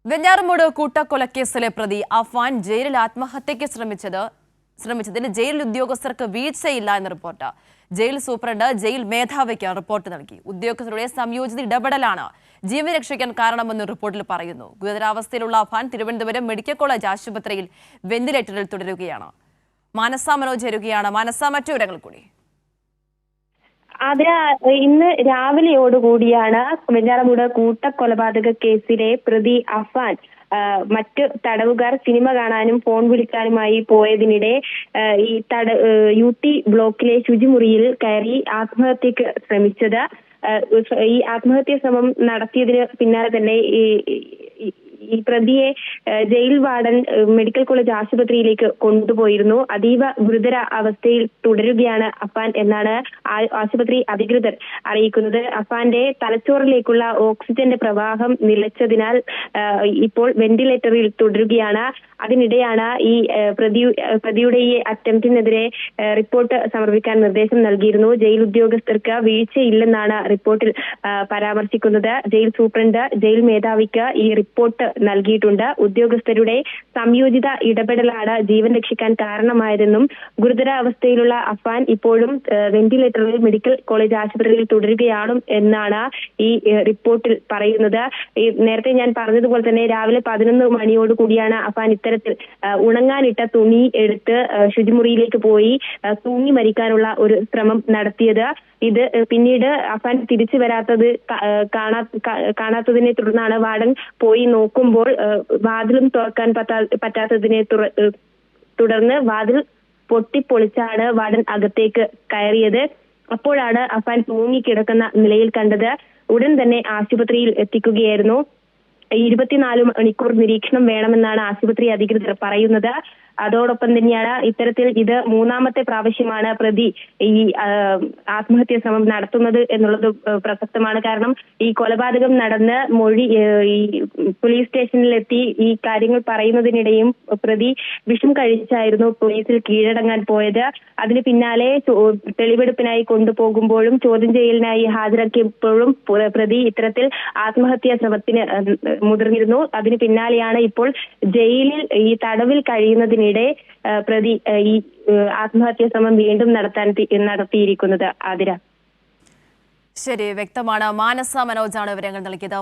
വെഞ്ഞാറമൂട് കൂട്ടക്കൊലക്കേസിലെ പ്രതി അഫാൻ ജയിലിൽ ആത്മഹത്യയ്ക്ക് ശ്രമിച്ചതിന് ജയിൽ ഉദ്യോഗസ്ഥർക്ക് വീഴ്ചയില്ല എന്ന റിപ്പോർട്ട്. ജയിൽ സൂപ്രണ്ട് ജയിൽ മേധാവിക്ക് റിപ്പോർട്ട് നൽകി. ഉദ്യോഗസ്ഥരുടെ സംയോജിത ഇടപെടലാണ് ജീവൻ രക്ഷിക്കാൻ കാരണമെന്ന് റിപ്പോർട്ടിൽ പറയുന്നു. ഗുരുതരാവസ്ഥയിലുള്ള അഫാൻ തിരുവനന്തപുരം മെഡിക്കൽ കോളേജ് ആശുപത്രിയിൽ വെന്റിലേറ്ററിൽ തുടരുകയാണ്. മാനസ മനോജ് ചേരുകയാണ്. മാനസ, മറ്റു വിവരങ്ങൾ കൂടി. ഇന്ന് രാവിലെയോടുകൂടിയാണ് വെഞ്ഞാറമൂട് കൂട്ടക്കൊലപാതക കേസിലെ പ്രതി അഫാൻ മറ്റ് തടവുകാർ സിനിമ കാണാനും ഫോൺ വിളിക്കാനുമായി പോയതിനിടെ UT ബ്ലോക്കിലെ ശുചിമുറിയിൽ കയറി ആത്മഹത്യക്ക് ശ്രമിച്ചത്. ഈ ആത്മഹത്യാ ശ്രമം നടത്തിയതിന് പിന്നാലെ തന്നെ ഈ പ്രതിയെ ജയിൽ വാർഡൻ മെഡിക്കൽ കോളേജ് ആശുപത്രിയിലേക്ക് കൊണ്ടുപോയിരുന്നു. അതീവ ഗുരുതര അവസ്ഥയിൽ തുടരുകയാണ് അഫാൻ എന്നാണ് ആശുപത്രി അധികൃതർ അറിയിക്കുന്നത്. അഫാന്റെ തലച്ചോറിലേക്കുള്ള ഓക്സിജന്റെ പ്രവാഹം നിലച്ചതിനാൽ ഇപ്പോൾ വെന്റിലേറ്ററിൽ തുടരുകയാണ്. അതിനിടെയാണ് ഈ പ്രതിയുടെ ഈ അറ്റംപ്റ്റിനെതിരെ റിപ്പോർട്ട് സമർപ്പിക്കാൻ നിർദ്ദേശം നൽകിയിരുന്നു. ജയിൽ ഉദ്യോഗസ്ഥർക്ക് വീഴ്ചയില്ലെന്നാണ് റിപ്പോർട്ടിൽ പരാമർശിക്കുന്നത്. ജയിൽ സൂപ്രണ്ട് ജയിൽ മേധാവിക്ക് ഈ റിപ്പോർട്ട് നൽകിയിട്ടുണ്ട്. ഉദ്യോഗസ്ഥരുടെ സംയോജിത ഇടപെടലാണ് ജീവൻ രക്ഷിക്കാൻ കാരണമായതെന്നും ഗുരുതരാവസ്ഥയിലുള്ള അഫാൻ ഇപ്പോഴും വെന്റിലേറ്ററിൽ മെഡിക്കൽ കോളേജ് ആശുപത്രിയിൽ തുടരുകയാണ് എന്നാണ് ഈ റിപ്പോർട്ടിൽ പറയുന്നത്. നേരത്തെ ഞാൻ പറഞ്ഞതുപോലെ തന്നെ രാവിലെ 11 മണിയോട് കൂടിയാണ് അഫാൻ ഇത്തരത്തിൽ ഉണങ്ങാനിട്ട തുണി എടുത്ത് ശുചിമുറിയിലേക്ക് പോയി തൂങ്ങി മരിക്കാനുള്ള ഒരു ശ്രമം നടത്തിയത്. ഇത് പിന്നീട് അഫാൻ തിരിച്ചു വരാത്തത് കാണാത്തതിനെ തുടർന്നാണ് വാർഡൻ പോയി നോക്കുമ്പോൾ വാതിലും തുറക്കാൻ പറ്റാത്തതിനെ തുടർന്ന് വാതിൽ പൊട്ടിപ്പൊളിച്ചാണ് വാർഡൻ അകത്തേക്ക് കയറിയത്. അപ്പോഴാണ് അഫാൻ തൂങ്ങിക്കിടക്കുന്ന നിലയിൽ കണ്ടത്. ഉടൻ തന്നെ ആശുപത്രിയിൽ എത്തിക്കുകയായിരുന്നു. 24 മണിക്കൂർ നിരീക്ഷണം വേണമെന്നാണ് ആശുപത്രി അധികൃതർ പറയുന്നത്. അതോടൊപ്പം തന്നെയാണ് ഇത്തരത്തിൽ ഇത് 3ാമത്തെ പ്രാവശ്യമാണ് പ്രതി ഈ ആത്മഹത്യാ ശ്രമം നടത്തുന്നത് എന്നുള്ളത് പ്രസക്തമാണ്. കാരണം ഈ കൊലപാതകം നടന്ന് ഈ പോലീസ് സ്റ്റേഷനിലെത്തി ഈ കാര്യങ്ങൾ പറയുന്നതിനിടെയും പ്രതി വിഷം കഴിച്ചായിരുന്നു പോലീസിൽ കീഴടങ്ങാൻ പോയത്. അതിന് പിന്നാലെ തെളിവെടുപ്പിനായി കൊണ്ടുപോകുമ്പോഴും ചോദ്യം ചെയ്യലിനായി ഹാജരാക്കിയപ്പോഴും പ്രതി ഇത്തരത്തിൽ ആത്മഹത്യാ ശ്രമത്തിന് മുതിർന്നിരുന്നു. അതിന് പിന്നാലെയാണ് ഇപ്പോൾ ജയിലിൽ ഈ തടവിൽ കഴിയുന്നതിനിടെ പ്രതി ഈ ആത്മഹത്യാ ശ്രമം വീണ്ടും നടത്തിയിരിക്കുന്നത്. ശരി, വ്യക്തമാണ്. മാനസ മനോജാണ് വിവരങ്ങൾ നൽകിയത്.